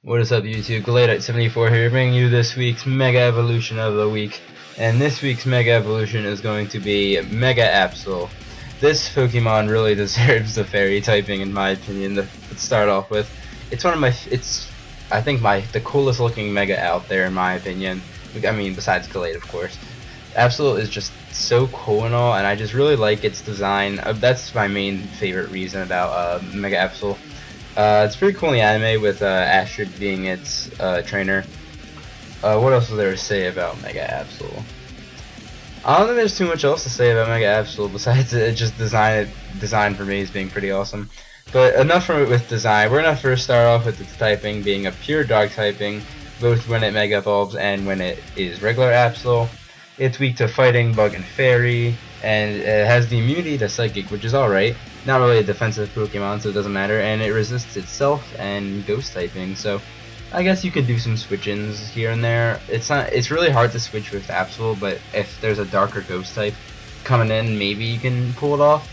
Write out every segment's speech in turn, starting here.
What is up, YouTube? Galladite74 here, bringing you this week's Mega Evolution of the week. And this week's Mega Evolution is going to be Mega Absol. This Pokemon really deserves the fairy typing, in my opinion. To start off with, it's one of my, I think the coolest looking Mega out there, in my opinion. I mean, besides Galladite, of course. Absol is just so cool and all, and I just really like its design. That's my main favorite reason about Mega Absol. It's pretty cool in the anime with Astrid being its trainer. What else is there to say about Mega Absol? I don't think there's too much else to say about Mega Absol besides it just design for me is being pretty awesome. But enough from it with design. We're gonna first start off with its typing being a pure dog typing, both when it Mega Evolves and when it is regular Absol. It's weak to fighting, bug, and fairy, and it has the immunity to psychic, which is alright. Not really a defensive Pokemon, so it doesn't matter, and it resists itself and ghost typing, so I guess you could do some switch-ins here and there. It's really hard to switch with Absol, but if there's a darker ghost type coming in, maybe you can pull it off.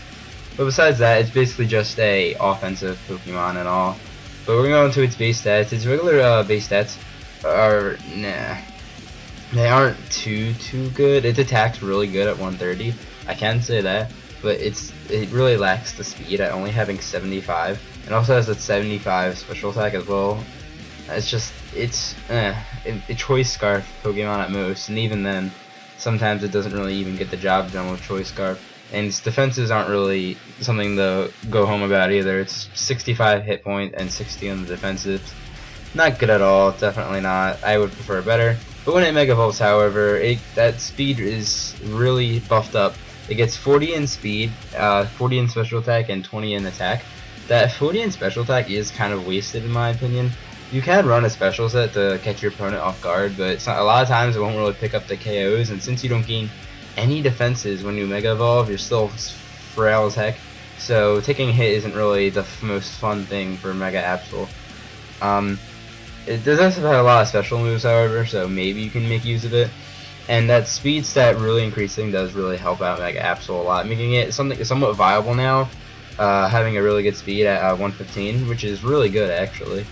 But besides that, it's basically just a offensive Pokemon and all. But we're going to its base stats. Its regular base stats are nah. They aren't too good. Its attack's really good at 130. I can say that, but it really lacks the speed at only having 75, and also has a 75 special attack as well. It's a choice scarf Pokemon at most, and even then, sometimes it doesn't really even get the job done with choice scarf. And its defenses aren't really something to go home about either. It's 65 hit point and 60 on the defensive. Not good at all, definitely not. I would prefer better. But when it Mega Evolves, however, that speed is really buffed up. It gets 40 in speed, 40 in special attack, and 20 in attack. That 40 in special attack is kind of wasted in my opinion. You can run a special set to catch your opponent off guard, but a lot of times it won't really pick up the KOs, and since you don't gain any defenses when you Mega Evolve, you're still frail as heck. So taking a hit isn't really the most fun thing for Mega Absol. It does also have a lot of special moves, however, so maybe you can make use of it. And that speed stat really increasing does really help out Mega Absol a lot, making it something somewhat viable now, having a really good speed at 115, which is really good actually.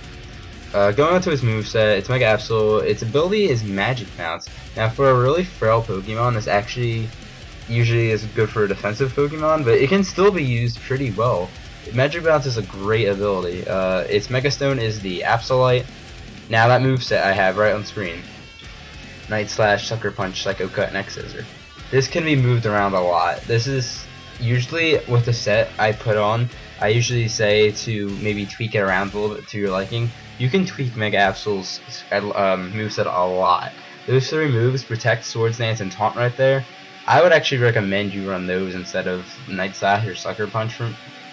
Going on to its moveset, its Mega Absol, its ability is Magic Bounce. Now for a really frail Pokemon, this actually usually is good for a defensive Pokemon, but it can still be used pretty well. Magic Bounce is a great ability. Its Mega Stone is the Absolite. Now that moveset I have right on screen. Night Slash, Sucker Punch, Psycho Cut, and X Scissor. This can be moved around a lot. This is usually with the set I put on. I usually say to maybe tweak it around a little bit to your liking. You can tweak Mega Absol's moveset a lot. Those three moves, Protect, Swords Dance, and Taunt right there, I would actually recommend you run those instead of Night Slash or Sucker Punch,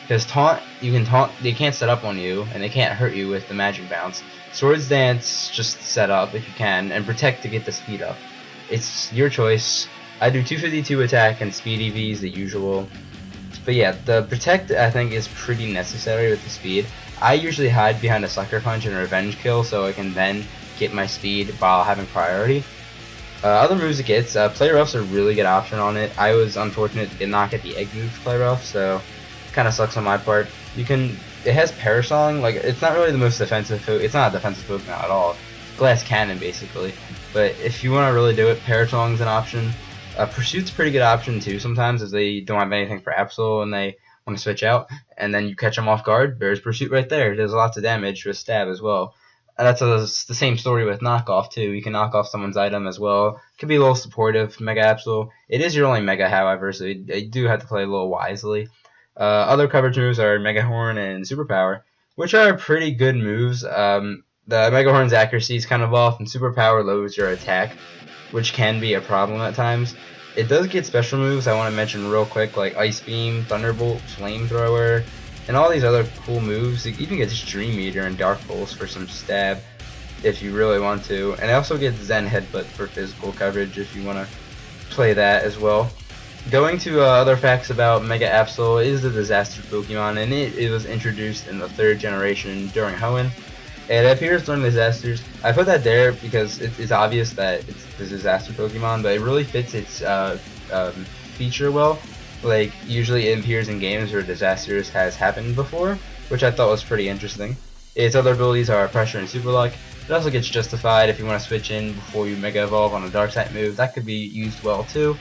because Taunt, they can't set up on you, and they can't hurt you with the Magic Bounce. Swords Dance, just set up if you can, and Protect to get the speed up. It's your choice. I do 252 attack and speed EVs, the usual. But yeah, the Protect I think is pretty necessary with the speed. I usually hide behind a Sucker Punch and a Revenge Kill so I can then get my speed while having priority. Other moves it gets, Play Rough's a really good option on it. I was unfortunate to not get the Egg move Play Rough, so kind of sucks on my part. It has Parasong, like it's not really the most defensive. It's not a defensive Pokemon at all. Glass Cannon basically. But if you want to really do it, Parasong's an option. Pursuit's a pretty good option too. Sometimes if they don't have anything for Absol and they want to switch out, and then you catch them off guard, there's Pursuit right there. It does lots of damage with Stab as well. And that's the same story with Knockoff too. You can knock off someone's item as well. Could be a little supportive. Mega Absol. It is your only Mega, however, so you do have to play a little wisely. Other coverage moves are Mega Horn and Superpower, which are pretty good moves. The Mega Horn's accuracy is kind of off, and Superpower lowers your attack, which can be a problem at times. It does get special moves I want to mention real quick, like Ice Beam, Thunderbolt, Flamethrower, and all these other cool moves. It even gets Dream Eater and Dark Pulse for some stab if you really want to. And it also gets Zen Headbutt for physical coverage if you want to play that as well. Going to other facts about Mega Absol, it is a disaster Pokemon, and it was introduced in the 3rd generation during Hoenn. It appears during disasters. I put that there because it's obvious that it's the disaster Pokemon, but it really fits its feature well. Like, usually it appears in games where disasters has happened before, which I thought was pretty interesting. Its other abilities are Pressure and Super Luck. It also gets Justified if you want to switch in before you Mega Evolve on a Dark type move. That could be used well too.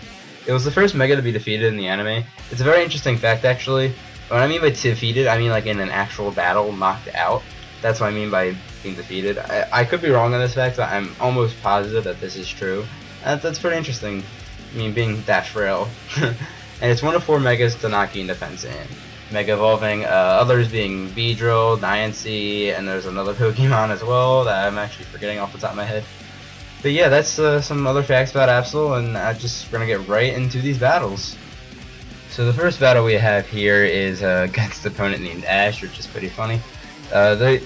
It was the first Mega to be defeated in the anime. It's a very interesting fact actually. What I mean by defeated, I mean like in an actual battle, knocked out. That's what I mean by being defeated. I could be wrong on this fact, but I'm almost positive that this is true. That's pretty interesting. I mean, being that frail. And it's one of 4 Megas to not gain defense in. Mega Evolving, others being Beedrill, Diancie, and there's another Pokemon as well that I'm actually forgetting off the top of my head. But yeah, that's some other facts about Absol, and we're gonna get right into these battles. So the first battle we have here is against an opponent named Ash, which is pretty funny.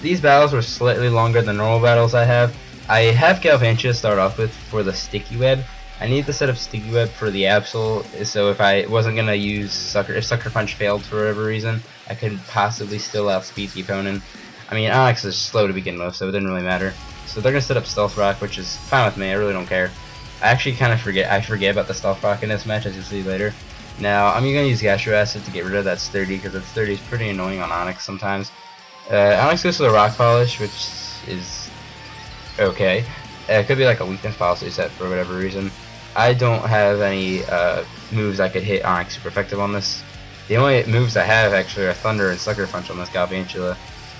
These battles were slightly longer than normal battles I have. I have Galvantula start off with for the Sticky Web. I need to set up Sticky Web for the Absol, so if I wasn't gonna use if Sucker Punch failed for whatever reason, I could possibly still outspeed the opponent. I mean, Onyx is slow to begin with, so it didn't really matter. So they're gonna set up Stealth Rock, which is fine with me. I really don't care. I actually kind of forget about the Stealth Rock in this match, as you'll see later. Now I'm gonna use Gastro Acid to get rid of that Sturdy, because that Sturdy is pretty annoying on Onyx sometimes. Onyx goes to the Rock Polish, which is okay. It could be like a weakness policy set for whatever reason. I don't have any moves I could hit Onyx super effective on this. The only moves I have actually are Thunder and Sucker Punch on this Galvantula.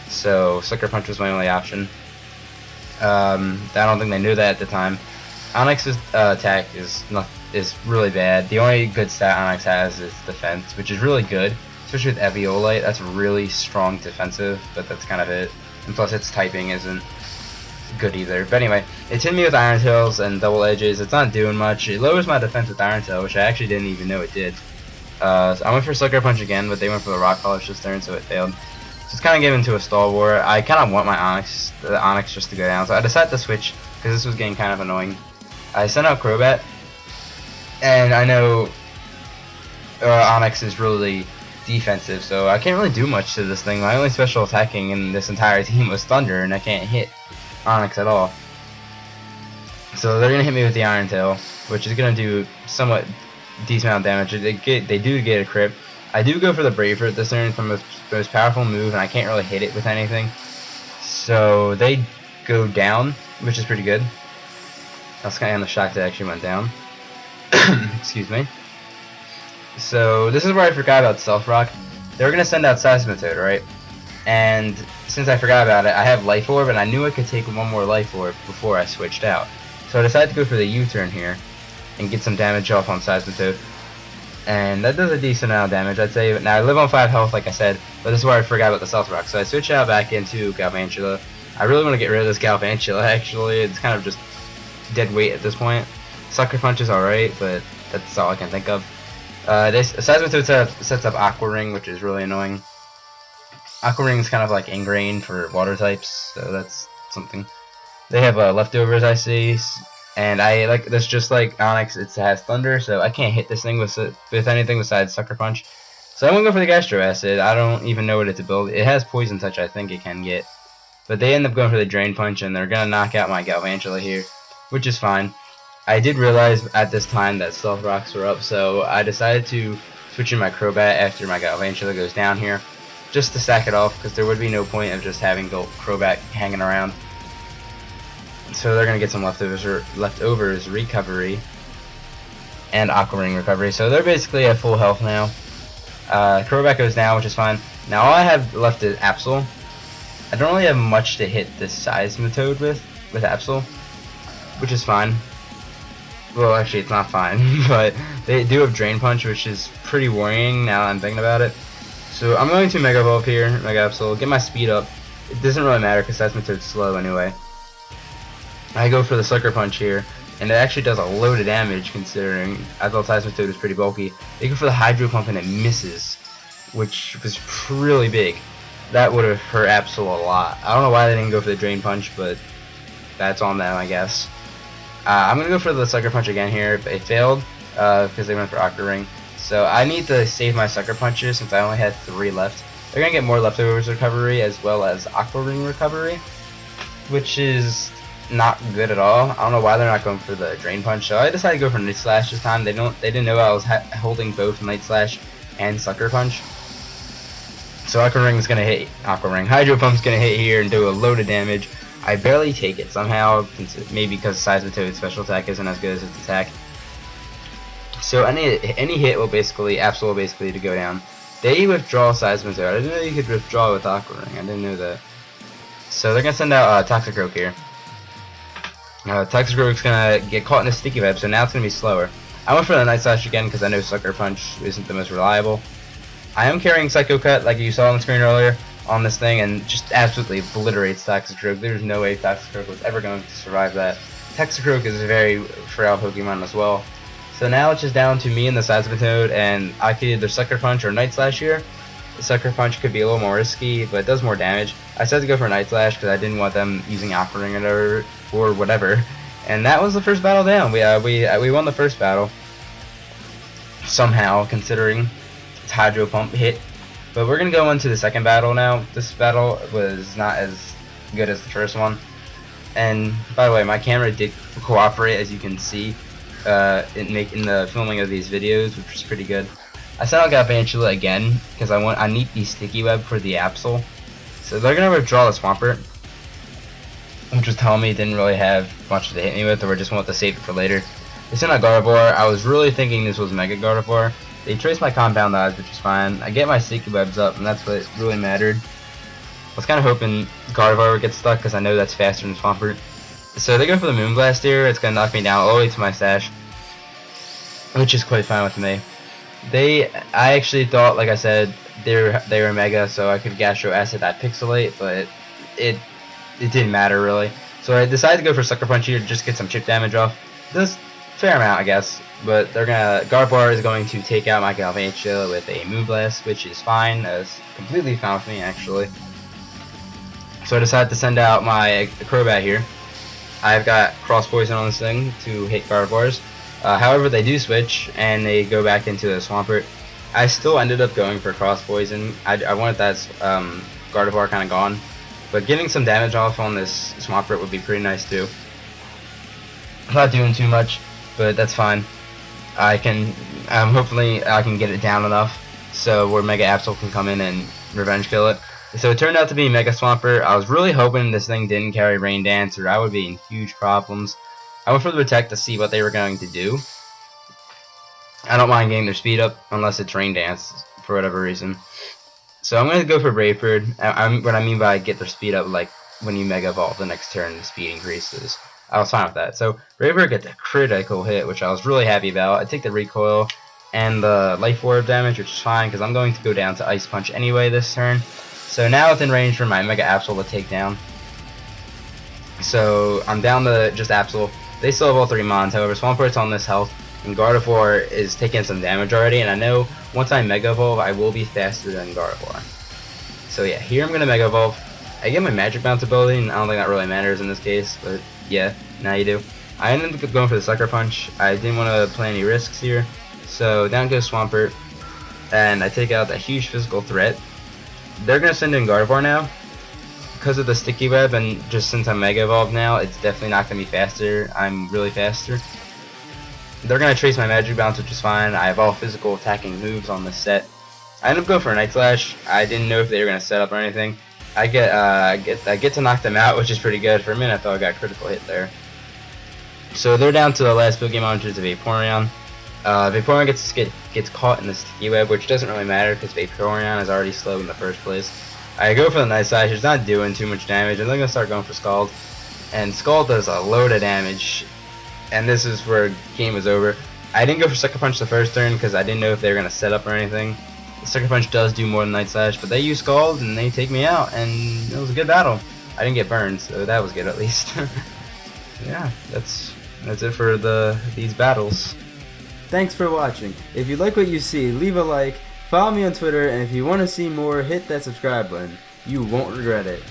So Sucker Punch was my only option. I don't think they knew that at the time. Onyx's attack is really bad. The only good stat Onyx has is defense, which is really good, especially with Eviolite. That's really strong defensive, but that's kind of it. And plus its typing isn't good either. But anyway, it's hit me with Iron Tails and Double Edges. It's not doing much. It lowers my defense with Iron Tail, which I actually didn't even know it did. So I went for Sucker Punch again, but they went for the Rock Polish this turn, so it failed. So it's kind of getting into a stall war. I kind of want my the Onyx just to go down, so I decided to switch because this was getting kind of annoying. I sent out Crobat, and I know Onyx is really defensive, so I can't really do much to this thing. My only special attacking in this entire team was Thunder, and I can't hit Onyx at all. So they're gonna hit me with the Iron Tail, which is gonna do somewhat decent amount of damage. They do get a crit. I do go for the Brave Bird this turn from the most powerful move, and I can't really hit it with anything. So they go down, which is pretty good. I was kind of shocked that actually went down. Excuse me. So this is where I forgot about Stealth Rock. They were gonna send out Seismitoad, right? And since I forgot about it, I have Life Orb, and I knew I could take one more Life Orb before I switched out. So I decided to go for the U-turn here and get some damage off on Seismitoad. And that does a decent amount of damage, I'd say. Now I live on 5 health, like I said, but this is where I forgot about the Stealth Rock. So I switched out back into Galvantula. I really want to get rid of this Galvantula, actually. It's kind of just dead weight at this point. Sucker Punch is alright, but that's all I can think of. This Seismitoad sets up Aqua Ring, which is really annoying. Aqua Ring is kind of like ingrained for water types, so that's something. They have leftovers, I see, and I like this just like Onyx. It has Thunder, so I can't hit this thing with anything besides Sucker Punch. So I'm gonna go for the Gastro Acid. I don't even know what it's build. It has Poison Touch, I think it can get, but they end up going for the Drain Punch, and they're gonna knock out my Galvantula here, which is fine. I did realize at this time that Stealth Rocks were up, so I decided to switch in my Crobat after my Galvantula goes down here, just to stack it off, because there would be no point of just having Crobat hanging around. So they're gonna get some leftovers recovery and Aqua Ring recovery. So they're basically at full health now. Crobat goes down, which is fine. Now all I have left is Absol. I don't really have much to hit this Seismitoad with Absol, which is fine. Well, actually, it's not fine, but they do have Drain Punch, which is pretty worrying now that I'm thinking about it. So I'm going to Mega Evolve here, Mega Absol, get my speed up. It doesn't really matter because Seismitoad's slow anyway. I go for the Sucker Punch here, and it actually does a load of damage considering I thought Seismitoad was pretty bulky. They go for the Hydro Pump and it misses, which was really big. That would have hurt Absol a lot. I don't know why they didn't go for the Drain Punch, but that's on them, I guess. I'm going to go for the Sucker Punch again here, but it failed because they went for Aqua Ring. So I need to save my Sucker Punches since I only had 3 left. They're going to get more Leftovers recovery as well as Aqua Ring recovery, which is not good at all. I don't know why they're not going for the Drain Punch, so I decided to go for Night Slash this time. They didn't know I was holding both Night Slash and Sucker Punch. So Aqua Ring is gonna hit Aqua Ring. Hydro Pump's gonna hit here and do a load of damage. I barely take it somehow, maybe because Seismitoad's special attack isn't as good as its attack. So any hit will basically, Absol will basically to go down. They withdraw Seismitoad. I didn't know you could withdraw with Aqua Ring. I didn't know that. So they're gonna send out Toxicroak here. Toxicroak's gonna get caught in a sticky web, so now it's gonna be slower. I went for the Night Slash again because I know Sucker Punch isn't the most reliable. I am carrying Psycho Cut like you saw on the screen earlier on this thing, and just absolutely obliterates Toxicroak. There's no way Toxicroak was ever going to survive that. Toxicroak is a very frail Pokemon as well. So now it's just down to me and the Seismitoad, and I could either Sucker Punch or Night Slash here. The Sucker Punch could be a little more risky, but it does more damage. I said to go for Night Slash because I didn't want them using Aqua Ring or whatever. And that was the first battle down. We won the first battle somehow, considering its Hydro Pump hit. But we're gonna go into the second battle now. This battle was not as good as the first one. And by the way, my camera did cooperate, as you can see, in the filming of these videos, which was pretty good. I said I got Galladite again because I need the Sticky Web for the Absol. So they're gonna withdraw the Swampert, which was telling me it didn't really have much to hit me with, or just want to save it for later. They sent out Gardevoir. I was really thinking this was Mega Gardevoir. They traced my Compound Dodge, which is fine. I get my Sticky Webs up, and that's what really mattered. I was kind of hoping Gardevoir would get stuck because I know that's faster than Swampert. So they go for the Moonblast here. It's gonna knock me down all the way to my stash, which is quite fine with me. I actually thought, like I said, they were Mega, so I could Gastro Acid that Pixelate, but it didn't matter really. So I decided to go for Sucker Punch here to just get some chip damage off. Does fair amount, I guess, but Gardevoir is going to take out my Galvantula with a Moonblast, which is fine. That's completely fine with me, actually. So I decided to send out my Crobat here. I've got Cross Poison on this thing to hit Gardevoirs. However, they do switch, and they go back into the Swampert. I still ended up going for Cross Poison. I wanted that Gardevoir kind of gone. But getting some damage off on this Swampert would be pretty nice too. I'm not doing too much, but that's fine. Hopefully I can get it down enough so where Mega Absol can come in and revenge kill it. So it turned out to be Mega Swampert. I was really hoping this thing didn't carry Rain Dance, or I would be in huge problems. I went for the Protect to see what they were going to do. I don't mind getting their speed up unless it's Rain Dance for whatever reason. So I'm going to go for Brave Bird. What I mean by get their speed up, like when you Mega Evolve the next turn, the speed increases. I was fine with that. So Brave Bird gets a critical hit, which I was really happy about. I take the Recoil and the Life Orb damage, which is fine because I'm going to go down to Ice Punch anyway this turn. So now within range for my Mega Absol to take down. So I'm down to just Absol. They still have all 3 Mons, however Swampert's on this health, and Gardevoir is taking some damage already, and I know once I Mega Evolve, I will be faster than Gardevoir. So yeah, here I'm going to Mega Evolve. I get my Magic Bounce ability, and I don't think that really matters in this case, but yeah, now you do. I ended up going for the Sucker Punch. I didn't want to play any risks here, so down goes Swampert, and I take out that huge physical threat. They're going to send in Gardevoir now. Because of the Sticky Web, and just since I'm Mega Evolved now, it's definitely not going to be faster. I'm really faster. They're going to trace my Magic Bounce, which is fine. I have all physical attacking moves on this set. I end up going for a Night Slash. I didn't know if they were going to set up or anything. I get to knock them out, which is pretty good. For a minute, I thought I got a critical hit there. So they're down to the last Pokemon, which is a Vaporeon. Vaporeon gets caught in the Sticky Web, which doesn't really matter because Vaporeon is already slow in the first place. I go for the Night Slash. It's not doing too much damage, and then I'm going to start going for Scald. And Scald does a load of damage, and this is where the game is over. I didn't go for Sucker Punch the first turn because I didn't know if they were going to set up or anything. The Sucker Punch does do more than Night Slash, but they use Scald, and they take me out, and it was a good battle. I didn't get burned, so that was good at least. Yeah, that's it for these battles. Thanks for watching. If you like what you see, leave a like. Follow me on Twitter, and if you want to see more, hit that subscribe button. You won't regret it.